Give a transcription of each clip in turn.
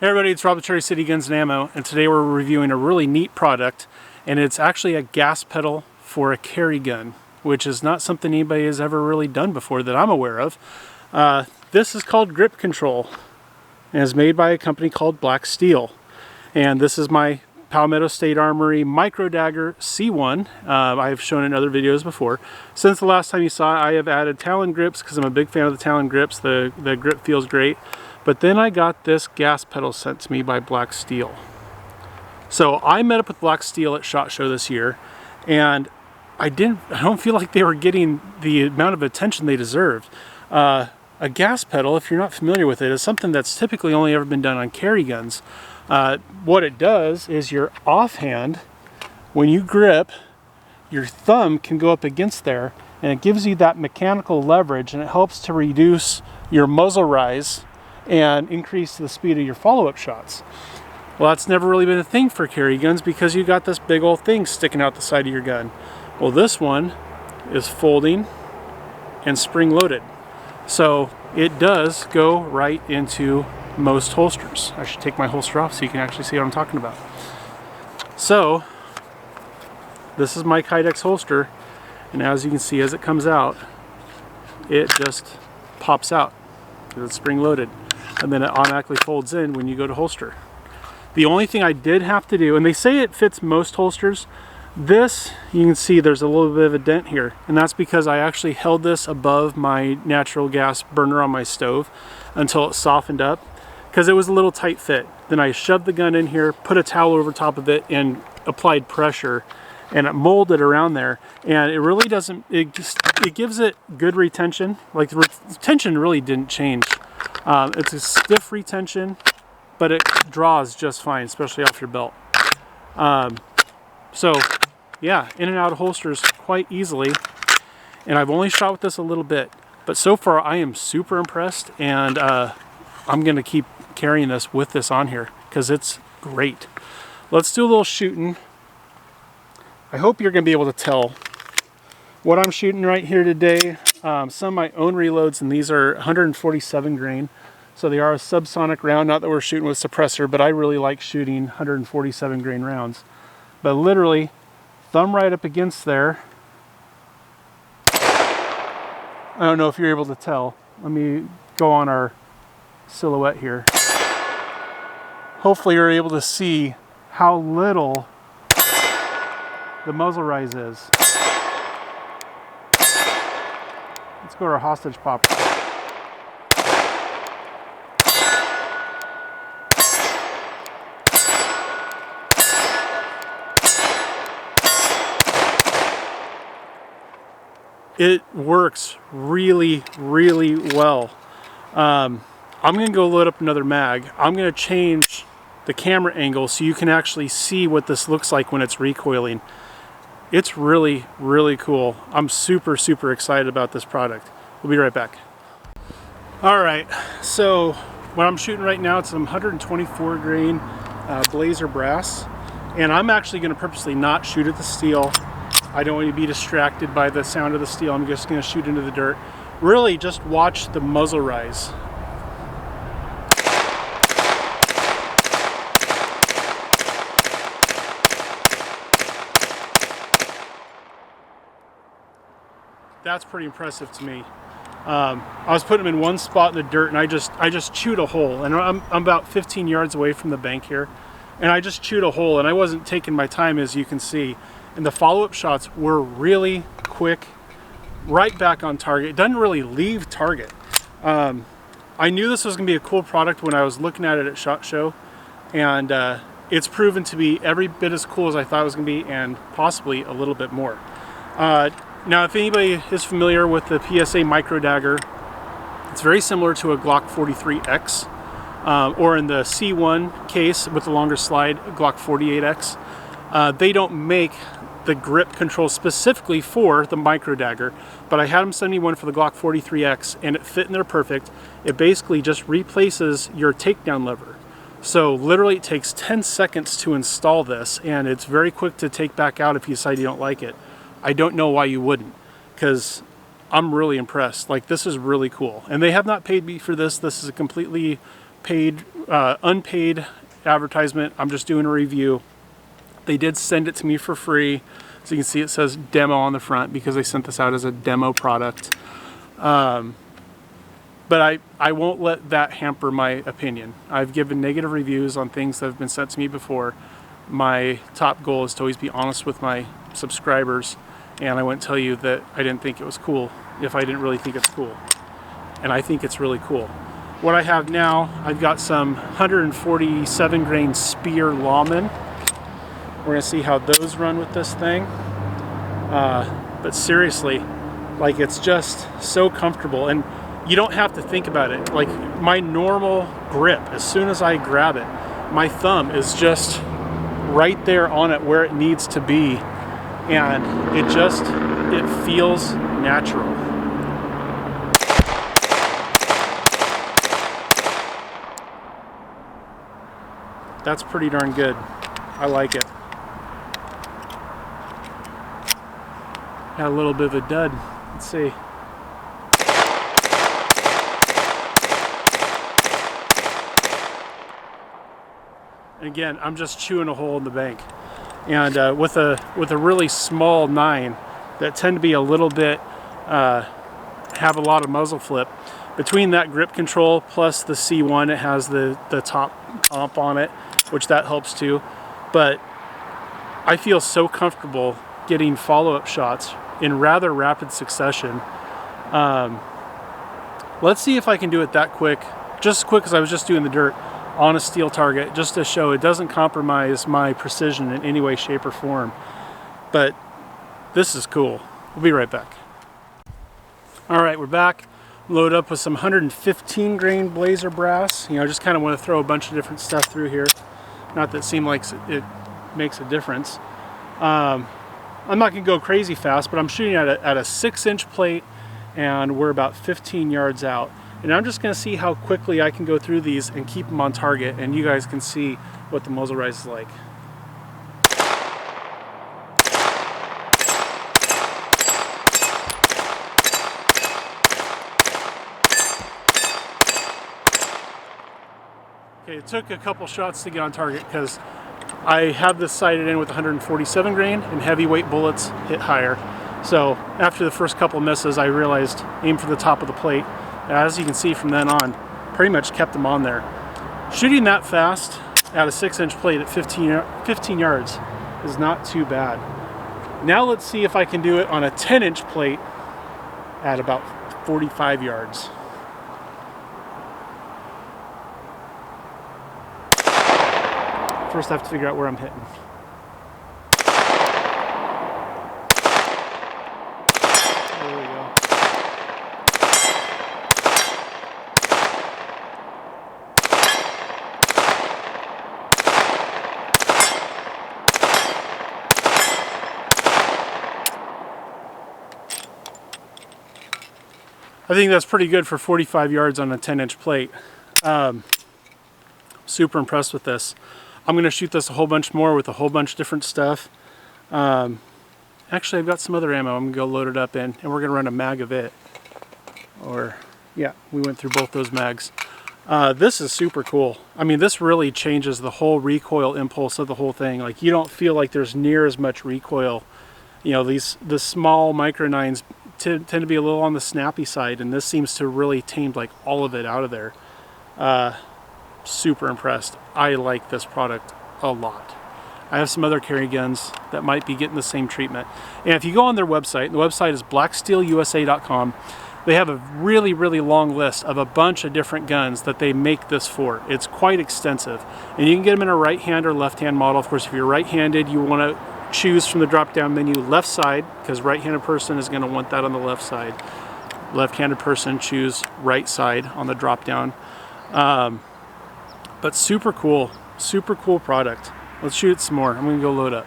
Hey everybody, it's Rob with Cherry City Guns and Ammo, and today we're reviewing a really neat product, and it's actually a gas pedal for a carry gun, which is not something anybody has ever really done before that I'm aware of. This is called Grip Control, and is made by a company called Black Steel. And this is my Palmetto State Armory Micro Dagger C-1. I've shown it in other videos before. Since the last time you saw it, I have added Talon grips because I'm a big fan of the Talon grips. The grip feels great. But then I got this gas pedal sent to me by Black Steel. So I met up with Black Steel at SHOT Show this year, and I don't feel like they were getting the amount of attention they deserved. A gas pedal, if you're not familiar with it, is something that's typically only ever been done on carry guns. What it does is your offhand, when you grip, your thumb can go up against there, and it gives you that mechanical leverage, and it helps to reduce your muzzle rise and increase the speed of your follow-up shots. Well, that's never really been a thing for carry guns because you got this big old thing sticking out the side of your gun. Well, this one is folding and spring-loaded, so it does go right into most holsters. I should take my holster off so you can actually see what I'm talking about. So this is my Kydex holster, and as you can see, as it comes out, it just pops out because it's spring-loaded, and then it automatically folds in when you go to holster. The only thing I did have to do, and they say it fits most holsters, this, you can see there's a little bit of a dent here, and that's because I actually held this above my natural gas burner on my stove until it softened up, because it was a little tight fit. Then I shoved the gun in here, put a towel over top of it, and applied pressure, and it molded around there, and it really doesn't, it gives it good retention. Like the retention really didn't change. It's a stiff retention, but it draws just fine, especially off your belt. So yeah, in and out of holsters quite easily, and I've only shot with this a little bit, but so far I am super impressed, and I'm gonna keep carrying this with this on here because it's great. Let's do a little shooting. I hope you're gonna be able to tell what I'm shooting right here today. Some of my own reloads, and these are 147 grain, so they are a subsonic round. Not that we're shooting with suppressor, but I really like shooting 147 grain rounds. But literally, thumb right up against there. I don't know if you're able to tell. Let me go on our silhouette here. Hopefully you're able to see how little the muzzle rise is. Let's go to our hostage popper. It works really, really well. I'm going to go load up another mag. I'm going to change the camera angle so you can actually see what this looks like when it's recoiling. It's really, really cool. I'm super, super excited about this product. We'll be right back. All right, so what I'm shooting right now, it's some 124 grain Blazer brass, and I'm actually going to purposely not shoot at the steel. I don't want to be distracted by the sound of the steel. I'm just going to shoot into the dirt. Really just watch the muzzle rise. That's pretty impressive to me. I was putting them in one spot in the dirt, and I just chewed a hole, and I'm about 15 yards away from the bank here, and I just chewed a hole, and I wasn't taking my time, as you can see. And the follow-up shots were really quick, right back on target. It doesn't really leave target. I knew this was going to be a cool product when I was looking at it at SHOT Show, and it's proven to be every bit as cool as I thought it was going to be, and possibly a little bit more. Now, if anybody is familiar with the PSA Micro Dagger, it's very similar to a Glock 43X, or in the C-1 case with the longer slide, Glock 48X. They don't make the grip control specifically for the Micro Dagger, but I had them send me one for the Glock 43X, and it fit in there perfect. It basically just replaces your takedown lever. So literally it takes 10 seconds to install this, and it's very quick to take back out if you decide you don't like it. I don't know why you wouldn't, because I'm really impressed. Like, this is really cool. And they have not paid me for this. This is a completely unpaid advertisement. I'm just doing a review. They did send it to me for free. So you can see it says demo on the front because they sent this out as a demo product. But I won't let that hamper my opinion. I've given negative reviews on things that have been sent to me before. My top goal is to always be honest with my subscribers, and I wouldn't tell you that I didn't think it was cool if I didn't really think it's cool. And I think it's really cool. What I have now, I've got some 147 grain spear lawmen. We're gonna see how those run with this thing. But seriously, like, it's just so comfortable, and you don't have to think about it. Like, my normal grip, as soon as I grab it, my thumb is just right there on it where it needs to be, and it feels natural. That's pretty darn good. I like it. Got a little bit of a dud. Let's see. And again, I'm just chewing a hole in the bank. And with a really small 9 that tend to be a little bit, have a lot of muzzle flip, between that grip control plus the C-1, it has the top comp on it, which that helps too. But I feel so comfortable getting follow-up shots in rather rapid succession. Let's see if I can do it that quick, just as quick as I was just doing the dirt on a steel target, just to show it doesn't compromise my precision in any way, shape, or form. But this is cool. We'll be right back. All right, we're back. Load up with some 115 grain blazer brass. You know, I just kind of want to throw a bunch of different stuff through here. Not that it seems like it makes a difference. I'm not going to go crazy fast, but I'm shooting at a 6-inch plate, and we're about 15 yards out. And I'm just going to see how quickly I can go through these and keep them on target, and you guys can see what the muzzle rise is like. Okay, it took a couple shots to get on target because I have this sighted in with 147 grain, and heavyweight bullets hit higher. So after the first couple misses, I realized aim for the top of the plate. As you can see from then on, pretty much kept them on there. Shooting that fast at a 6-inch plate at 15 yards is not too bad. Now let's see if I can do it on a 10-inch plate at about 45 yards. First I have to figure out where I'm hitting. There we go. I think that's pretty good for 45 yards on a 10-inch plate. Super impressed with this. I'm going to shoot this a whole bunch more with a whole bunch of different stuff. Actually, I've got some other ammo I'm going to go load it up in, and we're going to run a mag of it. Or, yeah, we went through both those mags. This is super cool. I mean, this really changes the whole recoil impulse of the whole thing. Like, you don't feel like there's near as much recoil. You know, the small micro 9s tend to be a little on the snappy side, and this seems to really tame like all of it out of there. Super impressed. I like this product a lot. I have some other carry guns that might be getting the same treatment. And if you go on their website, the website is blacksteelusa.com. They have a really, really long list of a bunch of different guns that they make this for. It's quite extensive. And you can get them in a right-hand or left-hand model. Of course, if you're right-handed, you want to choose from the drop-down menu left side, because right-handed person is going to want that on the left side. Left-handed person, choose right side on the drop-down. But super cool product. Let's shoot it some more. I'm going to go load up.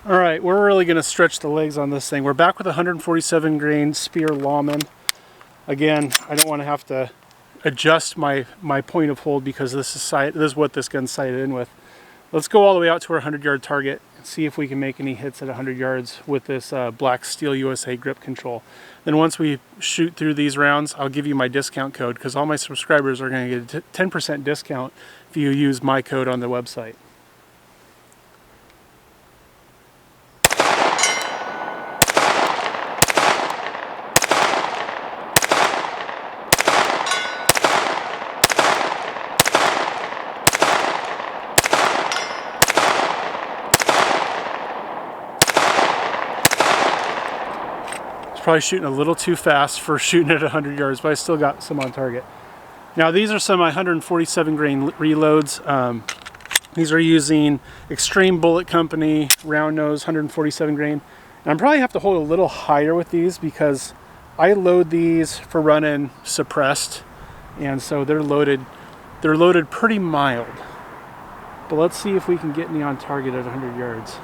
All right, we're really going to stretch the legs on this thing. We're back with 147 grain spear lawman. Again, I don't want to have to adjust my point of hold because this is what this gun's sighted in with. Let's go all the way out to our 100-yard target see if we can make any hits at 100 yards with this black steel USA grip control. Then once we shoot through these rounds, I'll give you my discount code, because all my subscribers are going to get a 10% discount if you use my code on the website. Probably shooting a little too fast for shooting at 100 yards, but I still got some on target. Now these are some 147 grain reloads. These are using Extreme Bullet Company round nose 147 grain. And I'm probably have to hold a little higher with these because I load these for running suppressed, and so they're loaded pretty mild. But let's see if we can get any on target at 100 yards.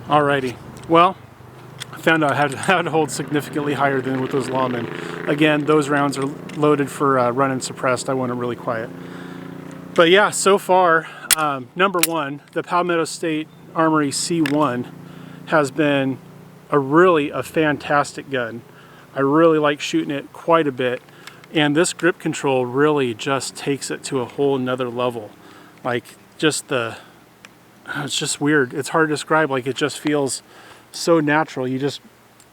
Alrighty, well, I found out how to hold significantly higher than with those lawmen. Again, those rounds are loaded for running suppressed. I want them really quiet. But yeah, so far, number one, the Palmetto State Armory C-1 has been a fantastic gun. I really like shooting it quite a bit, and this grip control really just takes it to a whole nother level. Like, it's just weird. It's hard to describe. Like, it just feels so natural. You just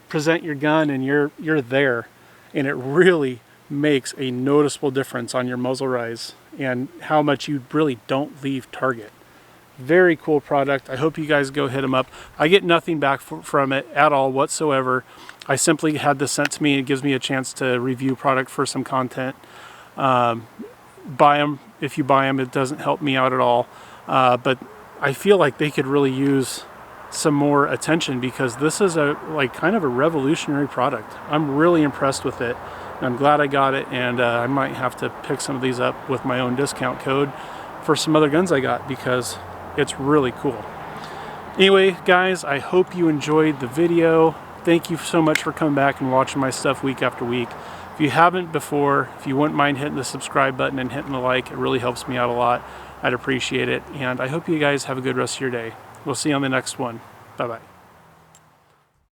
present your gun and you're there, and it really makes a noticeable difference on your muzzle rise and how much you really don't leave target. Very cool product. I hope you guys go hit them up. I get nothing back from it at all whatsoever. I simply had this sent to me. It gives me a chance to review product for some content. Buy them. If you buy them, it doesn't help me out at all. But I feel like they could really use some more attention, because this is kind of a revolutionary product. I'm really impressed with it. I'm glad I got it, and I might have to pick some of these up with my own discount code for some other guns I got, because it's really cool. Anyway, guys, I hope you enjoyed the video. Thank you so much for coming back and watching my stuff week after week. If you haven't before, if you wouldn't mind hitting the subscribe button and hitting the like, it really helps me out a lot. I'd appreciate it, and I hope you guys have a good rest of your day. We'll see you on the next one. Bye-bye.